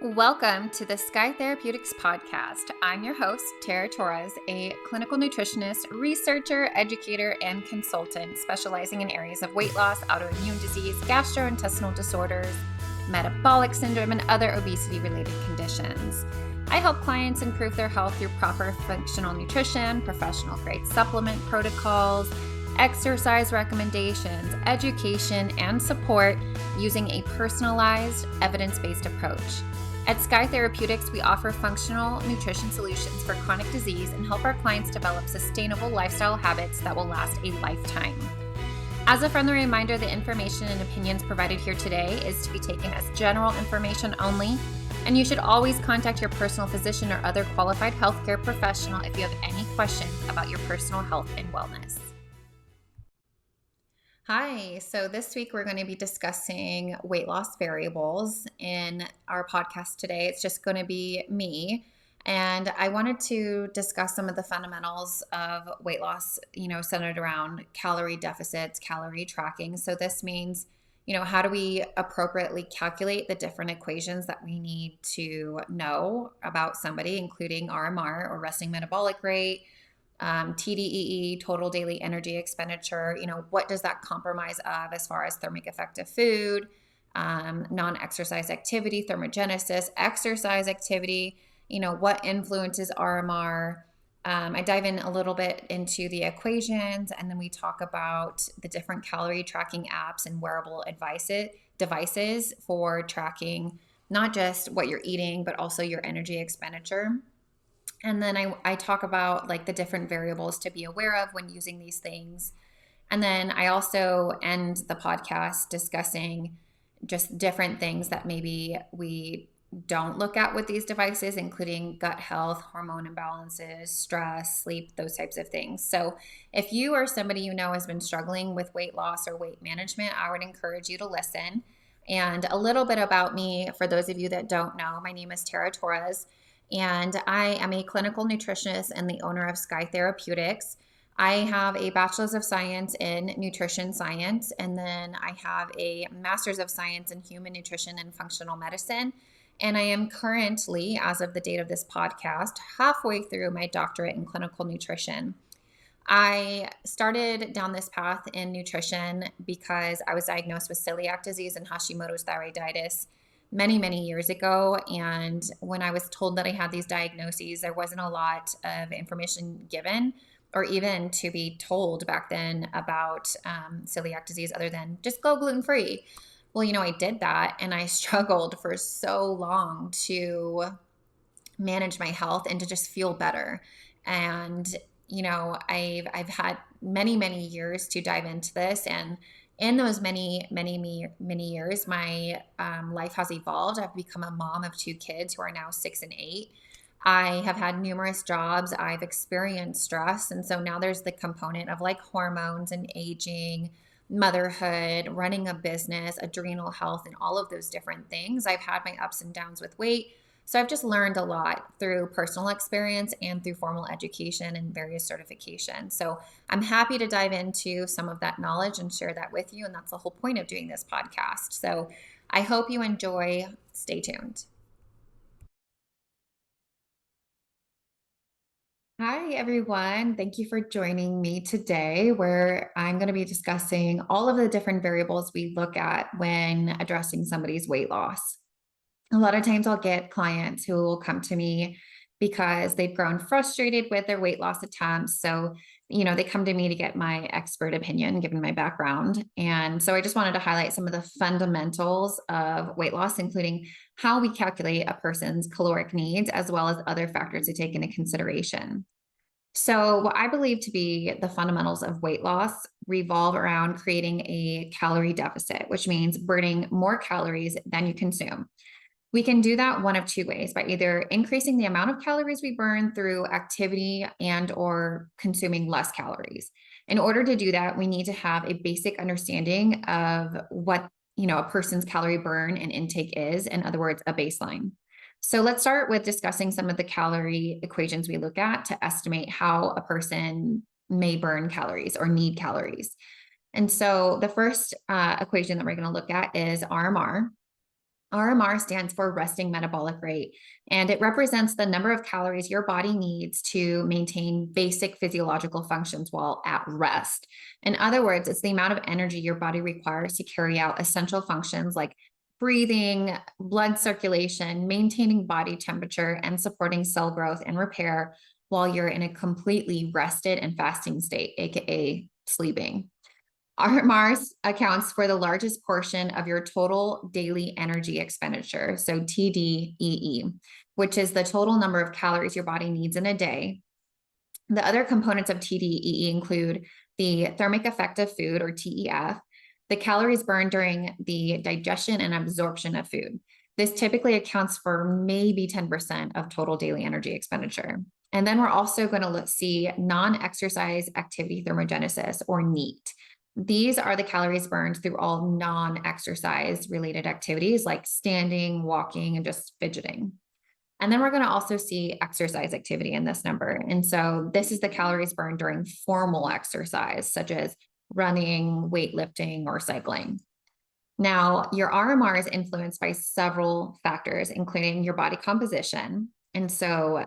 Welcome to the Sky Therapeutics podcast. I'm your host, Tara Torres, a clinical nutritionist, researcher, educator, and consultant specializing in areas of weight loss, autoimmune disease, gastrointestinal disorders, metabolic syndrome, and other obesity-related conditions. I help clients improve their health through proper functional nutrition, professional-grade supplement protocols, exercise recommendations, education, and support using a personalized, evidence-based approach. At Sky Therapeutics, we offer functional nutrition solutions for chronic disease and help our clients develop sustainable lifestyle habits that will last a lifetime. As a friendly reminder, the information and opinions provided here today is to be taken as general information only, and you should always contact your personal physician or other qualified healthcare professional if you have any questions about your personal health and wellness. Hi, so this week we're going to be discussing weight loss variables in our podcast today. It's just going to be me. And I wanted to discuss some of the fundamentals of weight loss, centered around calorie deficits, calorie tracking. So this means, how do we appropriately calculate the different equations that we need to know about somebody, including RMR or resting metabolic rate, TDEE, total daily energy expenditure, what does that comprise of as far as thermic effect of food, non-exercise activity, thermogenesis, exercise activity, what influences RMR. I dive in a little bit into the equations, and then we talk about the different calorie tracking apps and wearable devices for tracking not just what you're eating, but also your energy expenditure. And then I talk about like the different variables to be aware of when using these things. And then I also end the podcast discussing just different things that maybe we don't look at with these devices, including gut health, hormone imbalances, stress, sleep, those types of things. So if you or somebody you know has been struggling with weight loss or weight management, I would encourage you to listen. And a little bit about me, for those of you that don't know, my name is Tara Torres. And I am a clinical nutritionist and the owner of Sky Therapeutics. I have a bachelor's of science in nutrition science, and then I have a master's of science in human nutrition and functional medicine. And I am currently, as of the date of this podcast, halfway through my doctorate in clinical nutrition. I started down this path in nutrition because I was diagnosed with celiac disease and Hashimoto's thyroiditis many years ago. And when I was told that I had these diagnoses, there wasn't a lot of information given or even to be told back then about celiac disease other than just go gluten-free. Well, I did that, and I struggled for so long to manage my health and to just feel better. And, I've had many years to dive into this, and in those many years, my life has evolved. I've become a mom of 2 kids who are now 6 and 8. I have had numerous jobs. I've experienced stress. And so now there's the component of like hormones and aging, motherhood, running a business, adrenal health, and all of those different things. I've had my ups and downs with weight. So I've just learned a lot through personal experience and through formal education and various certifications. So I'm happy to dive into some of that knowledge and share that with you. And that's the whole point of doing this podcast. So I hope you enjoy. Stay tuned. Hi, everyone. Thank you for joining me today, where I'm going to be discussing all of the different variables we look at when addressing somebody's weight loss. A lot of times I'll get clients who will come to me because they've grown frustrated with their weight loss attempts. So, they come to me to get my expert opinion, given my background. And so I just wanted to highlight some of the fundamentals of weight loss, including how we calculate a person's caloric needs, as well as other factors to take into consideration. So what I believe to be the fundamentals of weight loss revolve around creating a calorie deficit, which means burning more calories than you consume. We can do that one of 2 ways: by either increasing the amount of calories we burn through activity and or consuming less calories. In order to do that, we need to have a basic understanding of what, a person's calorie burn and intake is, in other words, a baseline. So let's start with discussing some of the calorie equations we look at to estimate how a person may burn calories or need calories. And so the first equation that we're going to look at is RMR. RMR stands for resting metabolic rate, and it represents the number of calories your body needs to maintain basic physiological functions while at rest. In other words, it's the amount of energy your body requires to carry out essential functions like breathing, blood circulation, maintaining body temperature, and supporting cell growth and repair while you're in a completely rested and fasting state, aka sleeping. Mars accounts for the largest portion of your total daily energy expenditure, so TDEE, which is the total number of calories your body needs in a day. The other components of TDEE include the thermic effect of food, or TEF, the calories burned during the digestion and absorption of food. This typically accounts for maybe 10% of total daily energy expenditure. And then we're also going to see non-exercise activity thermogenesis, or NEAT. These are the calories burned through all non-exercise related activities like standing, walking, and just fidgeting. And then we're going to also see exercise activity in this number. And so this is the calories burned during formal exercise, such as running, weightlifting, or cycling. Now, your RMR is influenced by several factors, including your body composition. And so,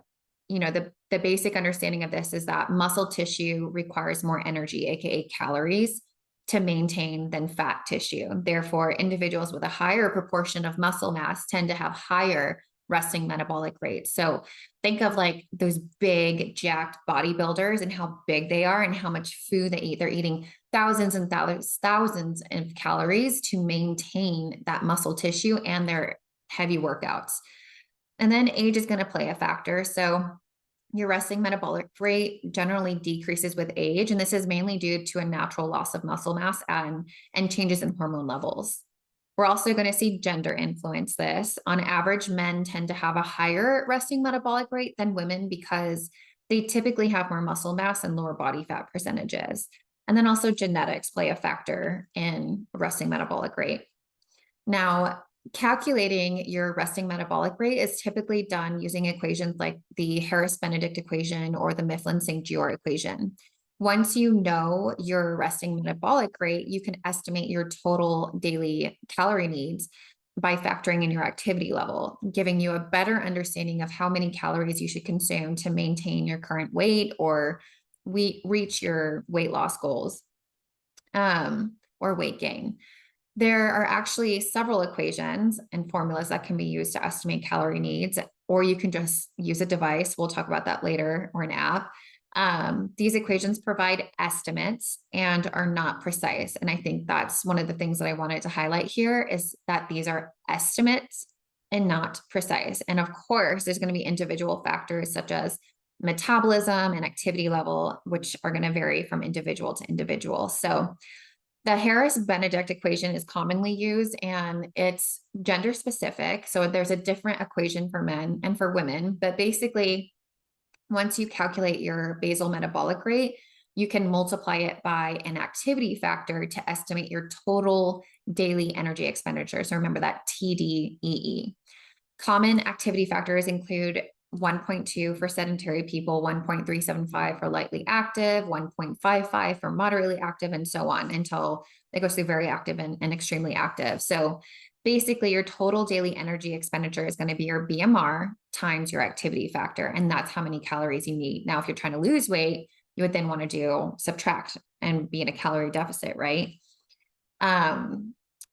the basic understanding of this is that muscle tissue requires more energy, aka calories, to maintain than fat tissue. Therefore, individuals with a higher proportion of muscle mass tend to have higher resting metabolic rates. So think of like those big jacked bodybuilders and how big they are and how much food they eat. They're eating thousands and thousands of calories to maintain that muscle tissue and their heavy workouts. And then age is going to play a factor. So your resting metabolic rate generally decreases with age, and this is mainly due to a natural loss of muscle mass and changes in hormone levels. We're also going to see gender influence this. On average, men tend to have a higher resting metabolic rate than women because they typically have more muscle mass and lower body fat percentages. And then also genetics play a factor in resting metabolic rate. Now, calculating your resting metabolic rate is typically done using equations like the Harris-Benedict equation or the Mifflin-St. Jeor equation. Once you know your resting metabolic rate, you can estimate your total daily calorie needs by factoring in your activity level, giving you a better understanding of how many calories you should consume to maintain your current weight or reach your weight loss goals or weight gain. There are actually several equations and formulas that can be used to estimate calorie needs, or you can just use a device. We'll talk about that later, or an app. These equations provide estimates and are not precise. And I think that's one of the things that I wanted to highlight here is that these are estimates and not precise. And of course, there's going to be individual factors such as metabolism and activity level, which are going to vary from individual to individual. So the Harris-Benedict equation is commonly used and it's gender specific. So there's a different equation for men and for women, but basically once you calculate your basal metabolic rate, you can multiply it by an activity factor to estimate your total daily energy expenditure. So remember that TDEE. Common activity factors include 1.2 for sedentary people, 1.375 for lightly active, 1.55 for moderately active, and so on until it goes through very active and extremely active. So basically your total daily energy expenditure is going to be your BMR times your activity factor. And that's how many calories you need. Now, if you're trying to lose weight, you would then want to do subtract and be in a calorie deficit, right?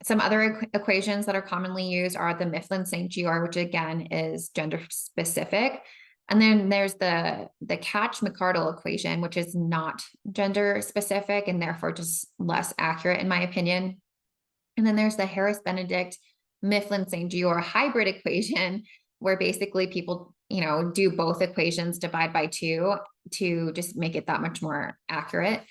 Some other equations that are commonly used are the Mifflin-St. Jeor, which again is gender specific. And then there's the Catch-McCardle equation, which is not gender specific and therefore just less accurate in my opinion. And then there's the Harris-Benedict Mifflin-St. Jeor hybrid equation, where basically people, do both equations, divide by 2 to just make it that much more accurate.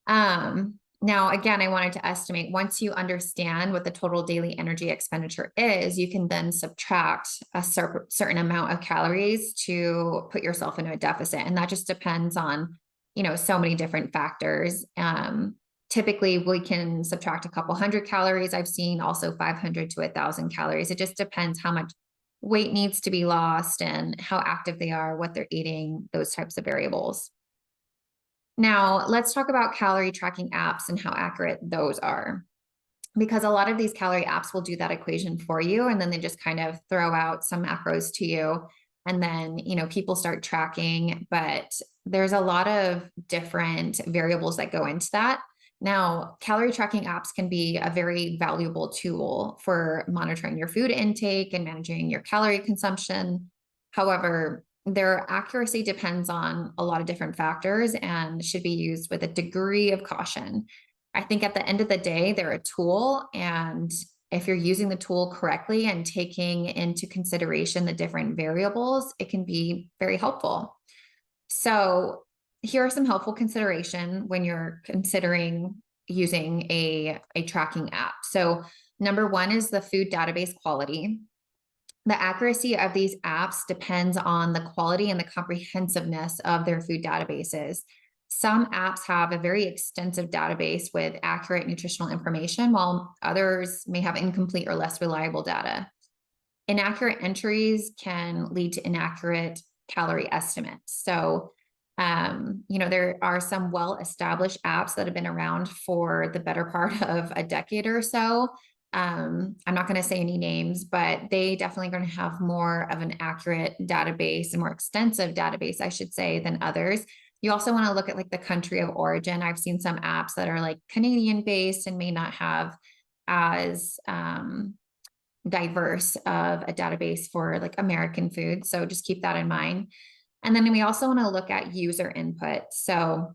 Now, again, I wanted to estimate once you understand what the total daily energy expenditure is, you can then subtract a certain amount of calories to put yourself into a deficit. And that just depends on, so many different factors. Typically, we can subtract a couple hundred calories. I've seen also 500 to 1,000 calories. It just depends how much weight needs to be lost and how active they are, what they're eating, those types of variables. Now, let's talk about calorie tracking apps and how accurate those are. because a lot of these calorie apps will do that equation for you. And then they just kind of throw out some macros to you. And then, people start tracking, but there's a lot of different variables that go into that. Now, calorie tracking apps can be a very valuable tool for monitoring your food intake and managing your calorie consumption. However, their accuracy depends on a lot of different factors and should be used with a degree of caution. I think at the end of the day, they're a tool. And if you're using the tool correctly and taking into consideration the different variables, it can be very helpful. So here are some helpful consideration when you're considering using a tracking app. So number one is the food database quality. The accuracy of these apps depends on the quality and the comprehensiveness of their food databases. Some apps have a very extensive database with accurate nutritional information, while others may have incomplete or less reliable data. Inaccurate entries can lead to inaccurate calorie estimates. So, there are some well-established apps that have been around for the better part of a decade or so. I'm not going to say any names, but they definitely going to have more of an accurate database and more extensive database, I should say, than others. You also want to look at like the country of origin. I've seen some apps that are like Canadian based and may not have as diverse of a database for like American food. So just keep that in mind. And then we also want to look at user input. So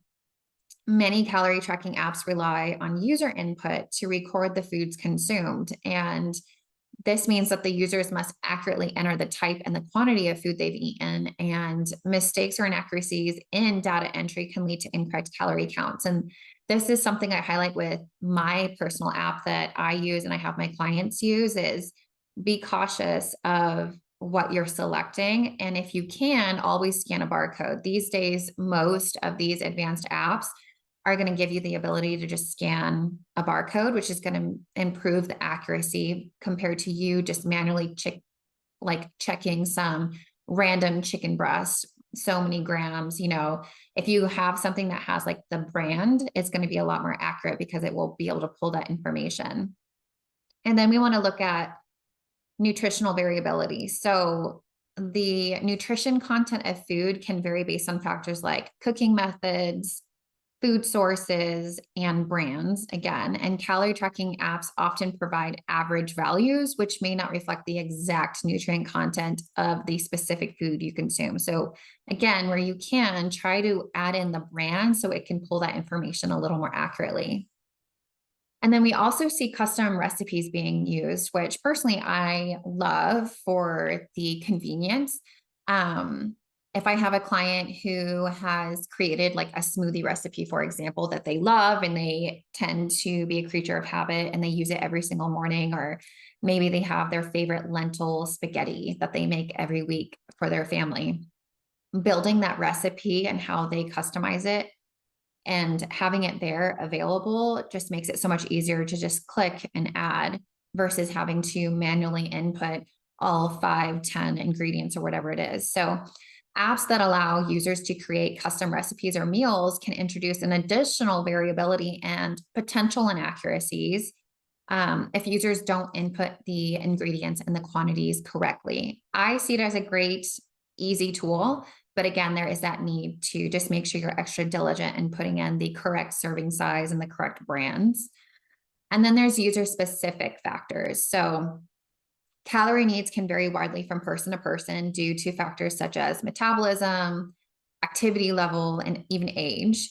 many calorie tracking apps rely on user input to record the foods consumed. And this means that the users must accurately enter the type and the quantity of food they've eaten, and mistakes or inaccuracies in data entry can lead to incorrect calorie counts. And this is something I highlight with my personal app that I use and I have my clients use is be cautious of what you're selecting. And if you can, always scan a barcode. These days, most of these advanced apps are going to give you the ability to just scan a barcode, which is going to improve the accuracy compared to you just manually checking some random chicken breast, so many grams. If you have something that has like the brand, it's going to be a lot more accurate because it will be able to pull that information. And then we want to look at nutritional variability. So the nutrition content of food can vary based on factors like cooking methods, food sources, and brands again. And calorie tracking apps often provide average values, which may not reflect the exact nutrient content of the specific food you consume. So again, where you can, try to add in the brand so it can pull that information a little more accurately. And then we also see custom recipes being used, which personally I love for the convenience. If I have a client who has created like a smoothie recipe, for example, that they love and they tend to be a creature of habit and they use it every single morning, or maybe they have their favorite lentil spaghetti that they make every week for their family, building that recipe and how they customize it and having it there available just makes it so much easier to just click and add versus having to manually input all 5, 10 ingredients or whatever it is. So apps that allow users to create custom recipes or meals can introduce an additional variability and potential inaccuracies if users don't input the ingredients and the quantities correctly. I see it as a great, easy tool. But again, there is that need to just make sure you're extra diligent in putting in the correct serving size and the correct brands. And then there's user specific factors. So calorie needs can vary widely from person to person due to factors such as metabolism, activity level, and even age.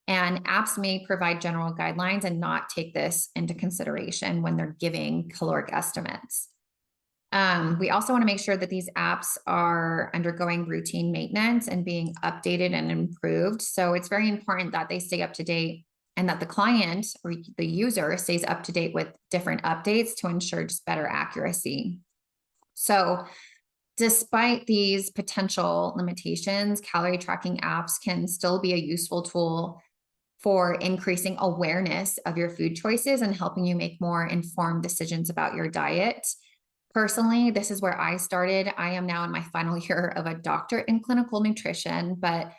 And apps may provide general guidelines and not take this into consideration when they're giving caloric estimates. We also want to make sure that these apps are undergoing routine maintenance and being updated and improved. So it's very important that they stay up to date and that the client or the user stays up to date with different updates to ensure just better accuracy. So despite these potential limitations, calorie tracking apps can still be a useful tool for increasing awareness of your food choices and helping you make more informed decisions about your diet. Personally, this is where I started. I am now in my final year of a doctorate in clinical nutrition, but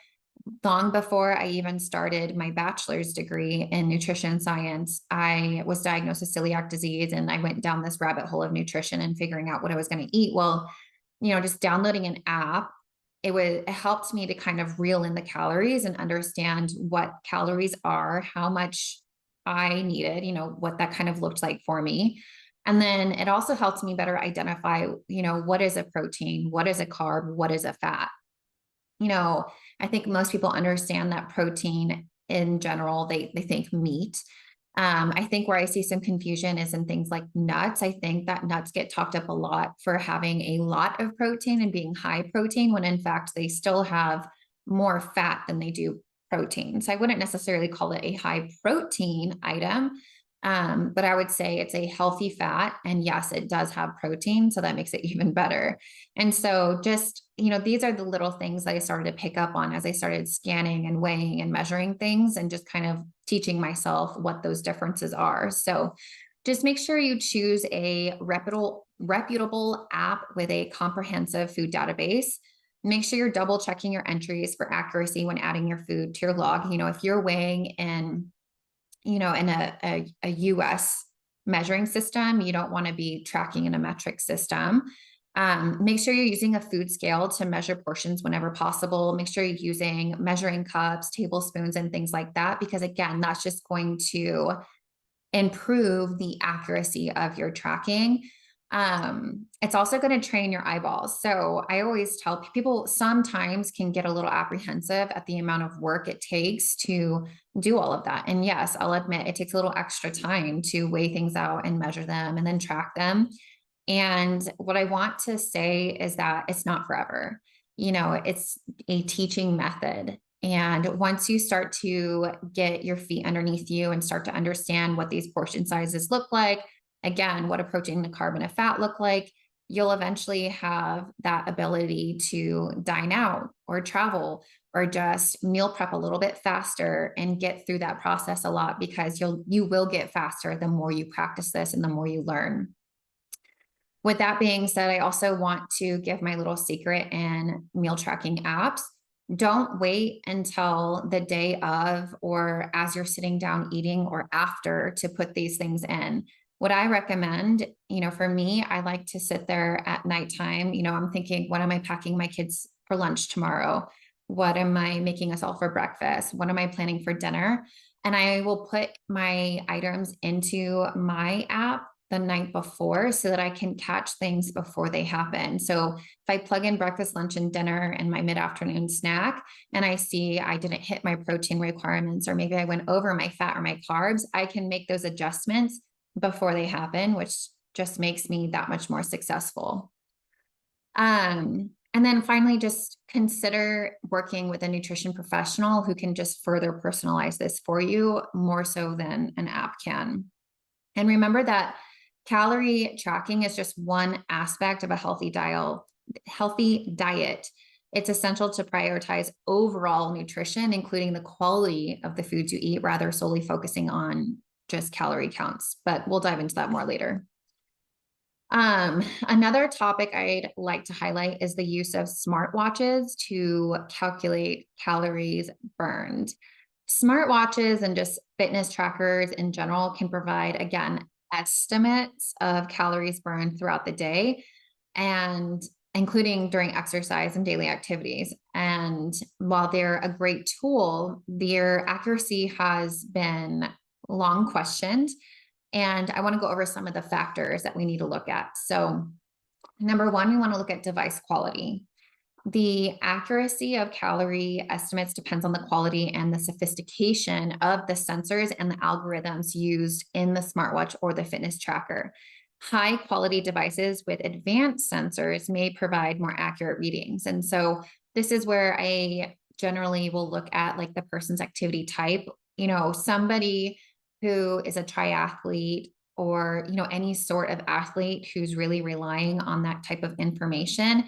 long before I even started my bachelor's degree in nutrition science, I was diagnosed with celiac disease, and I went down this rabbit hole of nutrition and figuring out what I was going to eat. Well, just downloading an app, it helped me to kind of reel in the calories and understand what calories are, how much I needed, what that kind of looked like for me. And then it also helped me better identify, what is a protein, what is a carb, what is a fat. you know, I think most people understand that protein in general, they think meat. I think where I see some confusion is in things like nuts. I think that nuts get talked up a lot for having a lot of protein and being high protein, when in fact they still have more fat than they do protein. So I wouldn't necessarily call it a high protein item, but I would say it's a healthy fat. And yes, it does have protein. So that makes it even better. And so just, these are the little things that I started to pick up on as I started scanning and weighing and measuring things and just kind of teaching myself what those differences are. So just make sure you choose a reputable app with a comprehensive food database. Make sure you're double checking your entries for accuracy when adding your food to your log. If you're weighing in a US measuring system, you don't want to be tracking in a metric system. Make sure you're using a food scale to measure portions whenever possible. Make sure you're using measuring cups, tablespoons, and things like that, because again, that's just going to improve the accuracy of your tracking. It's also going to train your eyeballs. So I always tell people sometimes can get a little apprehensive at the amount of work it takes to do all of that. And yes, I'll admit it takes a little extra time to weigh things out and measure them and then track them. And what I want to say is that it's not forever. It's a teaching method. And once you start to get your feet underneath you and start to understand what these portion sizes look like, again, what a protein, a carb, and a fat look like, you'll eventually have that ability to dine out or travel or just meal prep a little bit faster and get through that process a lot, because you will get faster the more you practice this and the more you learn. With that being said, I also want to give my little secret in meal tracking apps. Don't wait until the day of or as you're sitting down eating or after to put these things in. What I recommend, for me, I like to sit there at nighttime. I'm thinking, what am I packing my kids for lunch tomorrow? What am I making us all for breakfast? What am I planning for dinner? And I will put my items into my app the night before so that I can catch things before they happen. So if I plug in breakfast, lunch, and dinner and my mid-afternoon snack, and I see I didn't hit my protein requirements, or maybe I went over my fat or my carbs, I can make those adjustments before they happen, which just makes me that much more successful. And then finally, just consider working with a nutrition professional who can just further personalize this for you more so than an app can. And remember that calorie tracking is just one aspect of a healthy diet. It's essential to prioritize overall nutrition, including the quality of the foods you eat, rather solely focusing on just calorie counts. But we'll dive into that more later. Another topic I'd like to highlight is the use of smartwatches to calculate calories burned. Smartwatches and just fitness trackers in general can provide, again, estimates of calories burned throughout the day, and including during exercise and daily activities. And while they're a great tool, their accuracy has been long questioned. And I want to go over some of the factors that we need to look at. So, number one, we want to look at device quality. The accuracy of calorie estimates depends on the quality and the sophistication of the sensors and the algorithms used in the smartwatch or the fitness tracker. High quality devices with advanced sensors may provide more accurate readings. And so this is where I generally will look at like the person's activity type. Somebody who is a triathlete or, any sort of athlete who's really relying on that type of information,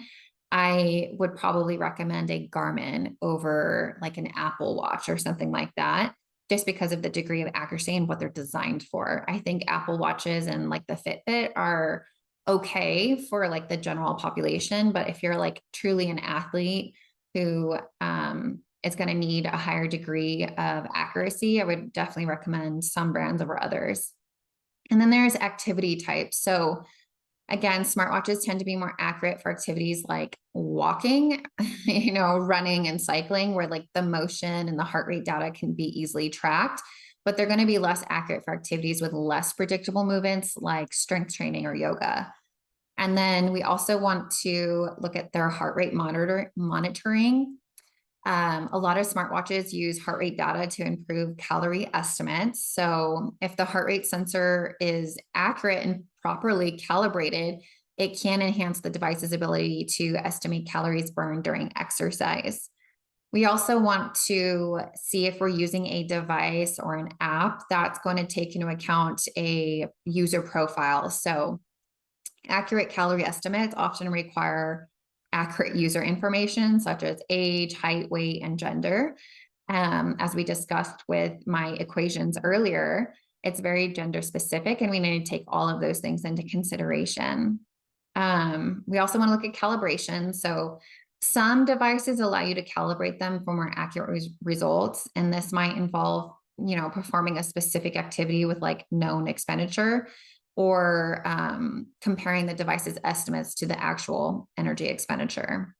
I would probably recommend a Garmin over like an Apple Watch or something like that, just because of the degree of accuracy and what they're designed for. I think Apple Watches and like the Fitbit are okay for like the general population, but if you're like truly an athlete who it's going to need a higher degree of accuracy. I would definitely recommend some brands over others. And then there's activity types. So again, smartwatches tend to be more accurate for activities like walking, running and cycling, where like the motion and the heart rate data can be easily tracked, but they're going to be less accurate for activities with less predictable movements like strength training or yoga. And then we also want to look at their heart rate monitoring. A lot of smartwatches use heart rate data to improve calorie estimates. So if the heart rate sensor is accurate and properly calibrated, it can enhance the device's ability to estimate calories burned during exercise. We also want to see if we're using a device or an app that's going to take into account a user profile. So accurate calorie estimates often require accurate user information such as age, height, weight, and gender. As we discussed with my equations earlier, it's very gender specific, and we need to take all of those things into consideration. We also want to look at calibration. So some devices allow you to calibrate them for more accurate results, and this might involve, performing a specific activity with like known expenditure, or comparing the device's estimates to the actual energy expenditure.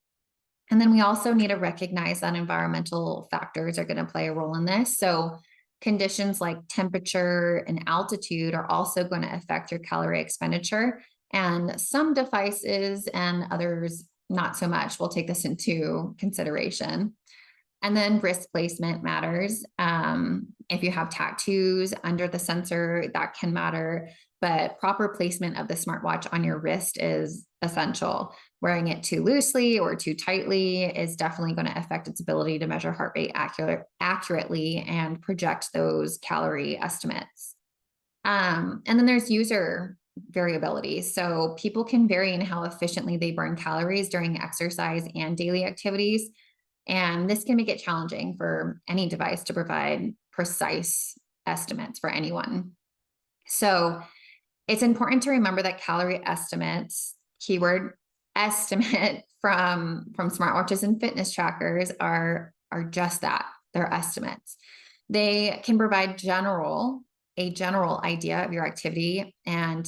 And then we also need to recognize that environmental factors are going to play a role in this. So conditions like temperature and altitude are also going to affect your calorie expenditure. And some devices and others not so much. We'll take this into consideration. And then wrist placement matters. If you have tattoos under the sensor, that can matter, but proper placement of the smartwatch on your wrist is essential. Wearing it too loosely or too tightly is definitely going to affect its ability to measure heart rate accurately and project those calorie estimates. And then there's user variability. So people can vary in how efficiently they burn calories during exercise and daily activities. And this can make it challenging for any device to provide precise estimates for anyone. So it's important to remember that calorie estimates, keyword estimate, from smartwatches and fitness trackers are just that. They're estimates. They can provide a general idea of your activity and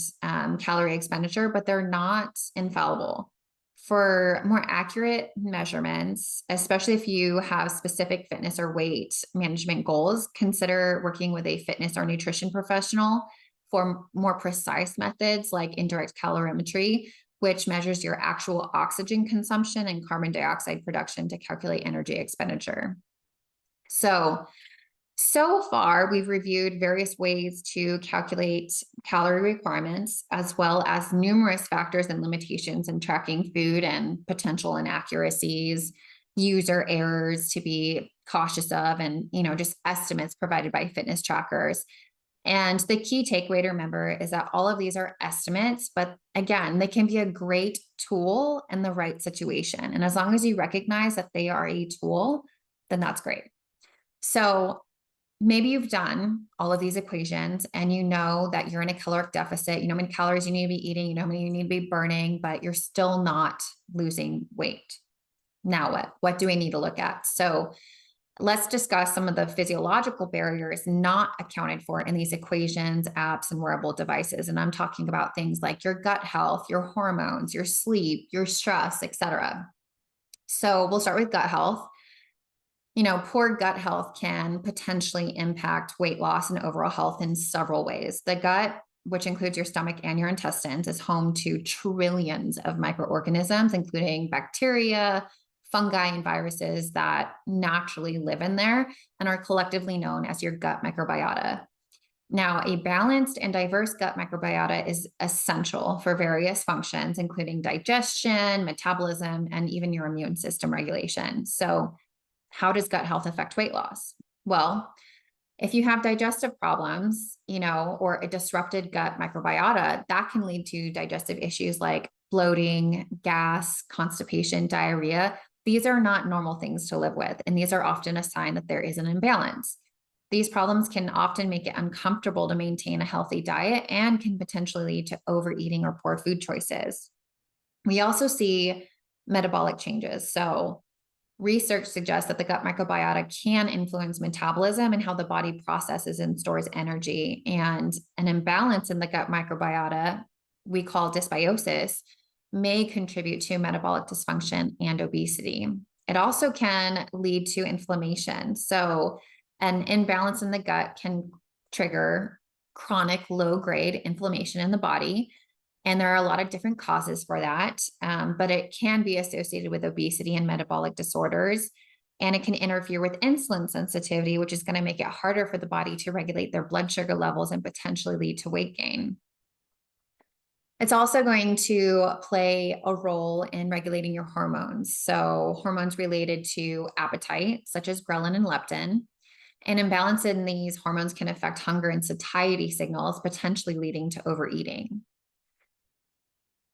calorie expenditure, but they're not infallible. For more accurate measurements, especially if you have specific fitness or weight management goals, consider working with a fitness or nutrition professional for more precise methods like indirect calorimetry, which measures your actual oxygen consumption and carbon dioxide production to calculate energy expenditure. So far, we've reviewed various ways to calculate calorie requirements, as well as numerous factors and limitations in tracking food and potential inaccuracies, user errors to be cautious of, and, just estimates provided by fitness trackers. And the key takeaway to remember is that all of these are estimates, but again, they can be a great tool in the right situation. And as long as you recognize that they are a tool, then that's great. So maybe you've done all of these equations and you know that you're in a caloric deficit, you know how many calories you need to be eating, you know how many you need to be burning, but you're still not losing weight. Now what? What do we need to look at? So let's discuss some of the physiological barriers not accounted for in these equations, apps, and wearable devices. And I'm talking about things like your gut health, your hormones, your sleep, your stress, etc. So we'll start with gut health. Poor gut health can potentially impact weight loss and overall health in several ways. The gut, which includes your stomach and your intestines, is home to trillions of microorganisms, including bacteria, fungi, and viruses that naturally live in there and are collectively known as your gut microbiota. Now, a balanced and diverse gut microbiota is essential for various functions, including digestion, metabolism, and even your immune system regulation. So how does gut health affect weight loss? Well, if you have digestive problems, or a disrupted gut microbiota, that can lead to digestive issues like bloating, gas, constipation, diarrhea. These are not normal things to live with, and these are often a sign that there is an imbalance. These problems can often make it uncomfortable to maintain a healthy diet and can potentially lead to overeating or poor food choices. We also see metabolic changes. So research suggests that the gut microbiota can influence metabolism and how the body processes and stores energy. And an imbalance in the gut microbiota, we call dysbiosis, may contribute to metabolic dysfunction and obesity. It also can lead to inflammation. So, an imbalance in the gut can trigger chronic low grade inflammation in the body. And there are a lot of different causes for that, but it can be associated with obesity and metabolic disorders. And it can interfere with insulin sensitivity, which is going to make it harder for the body to regulate their blood sugar levels and potentially lead to weight gain. It's also going to play a role in regulating your hormones. So, hormones related to appetite, such as ghrelin and leptin. An imbalance in these hormones can affect hunger and satiety signals, potentially leading to overeating.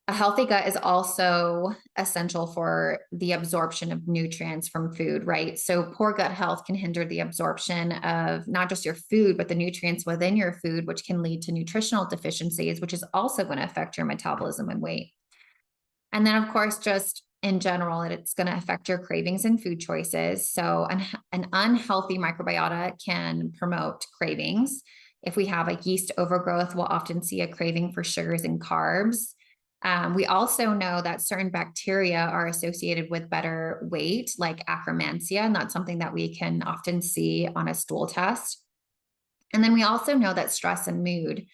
A healthy gut is also essential for the absorption of nutrients from food, right? So poor gut health can hinder the absorption of not just your food, but the nutrients within your food, which can lead to nutritional deficiencies, which is also going to affect your metabolism and weight. And then, of course, just in general, it's going to affect your cravings and food choices. So an unhealthy microbiota can promote cravings. If we have a yeast overgrowth, we'll often see a craving for sugars and carbs. We also know that certain bacteria are associated with better weight, like Akkermansia, and that's something that we can often see on a stool test. And then we also know that stress and mood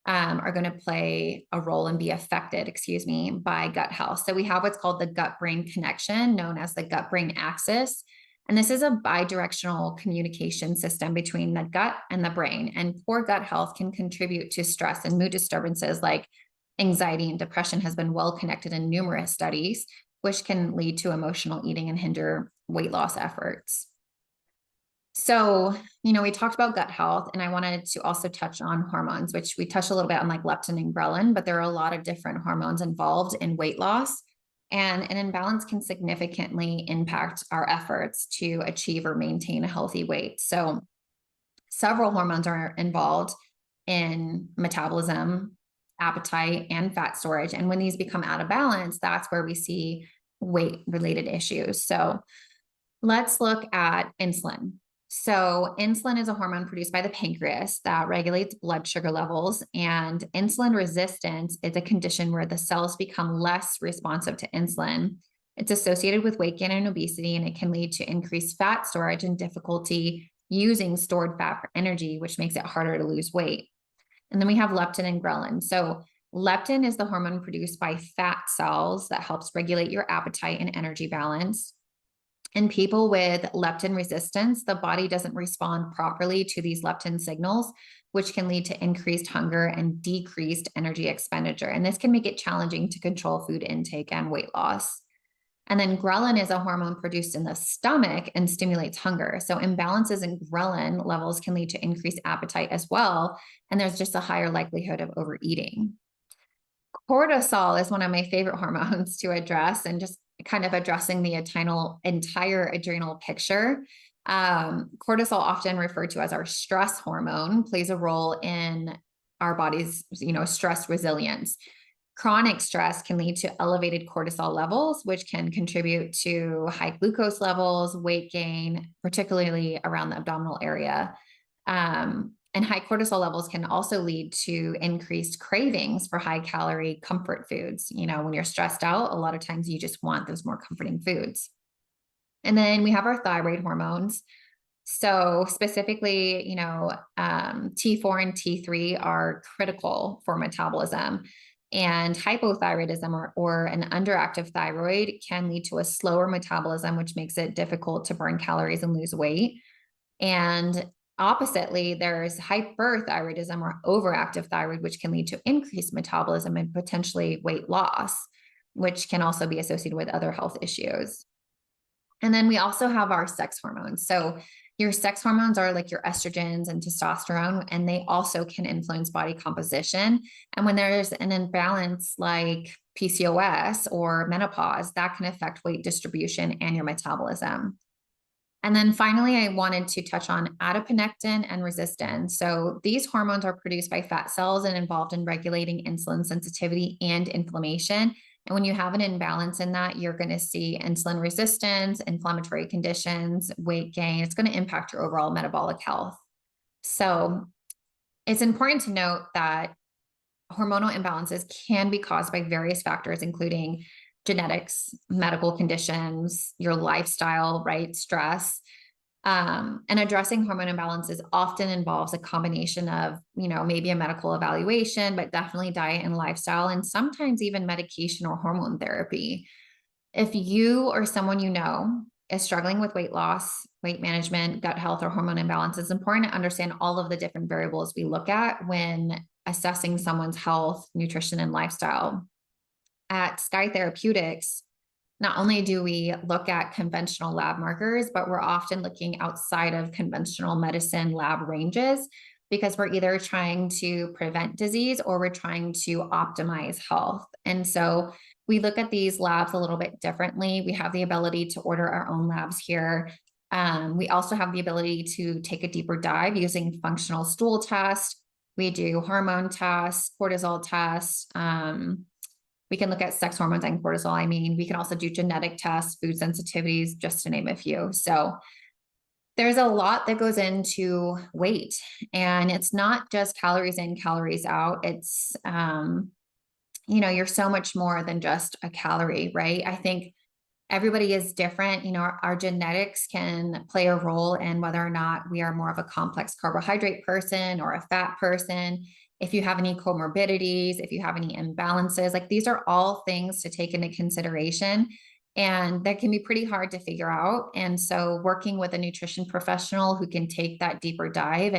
are going to play a role and be affected, by gut health. So we have what's called the gut-brain connection, known as the gut-brain axis. And this is a bidirectional communication system between the gut and the brain. And poor gut health can contribute to stress and mood disturbances like anxiety and depression has been well connected in numerous studies, which can lead to emotional eating and hinder weight loss efforts. So, we talked about gut health, and I wanted to also touch on hormones, which we touched a little bit on, like leptin and ghrelin, but there are a lot of different hormones involved in weight loss. And an imbalance can significantly impact our efforts to achieve or maintain a healthy weight. So several hormones are involved in metabolism, appetite, and fat storage. And when these become out of balance, that's where we see weight-related issues. So let's look at insulin. So insulin is a hormone produced by the pancreas that regulates blood sugar levels, and insulin resistance is a condition where the cells become less responsive to insulin. It's associated with weight gain and obesity, and it can lead to increased fat storage and difficulty using stored fat for energy, which makes it harder to lose weight. And then we have leptin and ghrelin. So leptin is the hormone produced by fat cells that helps regulate your appetite and energy balance. In people with leptin resistance, the body doesn't respond properly to these leptin signals, which can lead to increased hunger and decreased energy expenditure. And this can make it challenging to control food intake and weight loss. And then ghrelin is a hormone produced in the stomach and stimulates hunger. So imbalances in ghrelin levels can lead to increased appetite as well. And there's just a higher likelihood of overeating. Cortisol is one of my favorite hormones to address, and just kind of addressing the entire adrenal picture. Cortisol, often referred to as our stress hormone, plays a role in our body's, stress resilience. Chronic stress can lead to elevated cortisol levels, which can contribute to high glucose levels, weight gain, particularly around the abdominal area. And high cortisol levels can also lead to increased cravings for high calorie comfort foods. When you're stressed out, a lot of times you just want those more comforting foods. And then we have our thyroid hormones. So specifically, T4 and T3 are critical for metabolism. And hypothyroidism or an underactive thyroid can lead to a slower metabolism, which makes it difficult to burn calories and lose weight. And oppositely, there's hyperthyroidism or overactive thyroid, which can lead to increased metabolism and potentially weight loss, which can also be associated with other health issues. And then we also have our sex hormones. So your sex hormones are like your estrogens and testosterone, and they also can influence body composition. And when there's an imbalance like PCOS or menopause, that can affect weight distribution and your metabolism. And then finally, I wanted to touch on adiponectin and resistin. So these hormones are produced by fat cells and involved in regulating insulin sensitivity and inflammation. And when you have an imbalance in that, you're going to see insulin resistance, inflammatory conditions, weight gain. It's going to impact your overall metabolic health. So it's important to note that hormonal imbalances can be caused by various factors, including genetics, medical conditions, your lifestyle, right? Stress. And addressing hormone imbalances often involves a combination of, maybe a medical evaluation, but definitely diet and lifestyle, and sometimes even medication or hormone therapy. If you or someone you know is struggling with weight loss, weight management, gut health, or hormone imbalance, it's important to understand all of the different variables we look at when assessing someone's health, nutrition, and lifestyle. At Sky Therapeutics, not only do we look at conventional lab markers, but we're often looking outside of conventional medicine lab ranges because we're either trying to prevent disease or we're trying to optimize health. And so we look at these labs a little bit differently. We have the ability to order our own labs here. We also have the ability to take a deeper dive using functional stool tests. We do hormone tests, cortisol tests. We can look at sex hormones and cortisol. We can also do genetic tests, food sensitivities, just to name a few. So there's a lot that goes into weight, and it's not just calories in, calories out. It's, you're so much more than just a calorie, right? I think everybody is different. Our genetics can play a role in whether or not we are more of a complex carbohydrate person or a fat person. If you have any comorbidities, if you have any imbalances, like these are all things to take into consideration, and that can be pretty hard to figure out. And so working with a nutrition professional who can take that deeper dive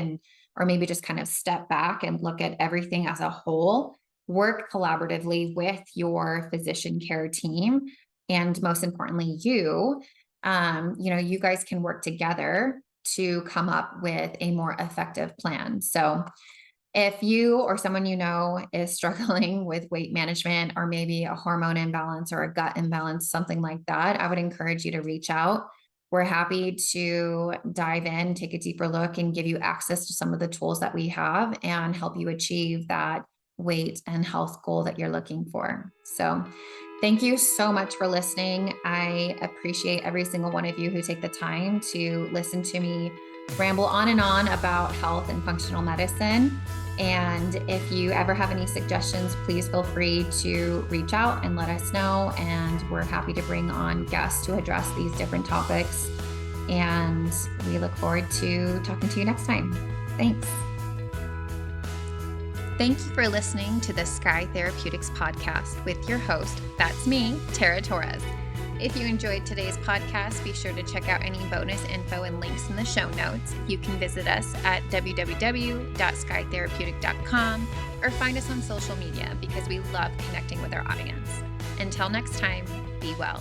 or maybe just kind of step back and look at everything as a whole, work collaboratively with your physician care team. And most importantly, you guys can work together to come up with a more effective plan. So if you or someone you know is struggling with weight management or maybe a hormone imbalance or a gut imbalance, something like that, I would encourage you to reach out. We're happy to dive in, take a deeper look, and give you access to some of the tools that we have and help you achieve that weight and health goal that you're looking for. So thank you so much for listening. I appreciate every single one of you who take the time to listen to me ramble on and on about health and functional medicine. And if you ever have any suggestions, please feel free to reach out and let us know. And we're happy to bring on guests to address these different topics. And we look forward to talking to you next time. Thanks. Thank you for listening to the Sky Therapeutics podcast with your host, that's me, Tara Torres. If you enjoyed today's podcast, be sure to check out any bonus info and links in the show notes. You can visit us at www.skytherapeutic.com or find us on social media because we love connecting with our audience. Until next time, be well.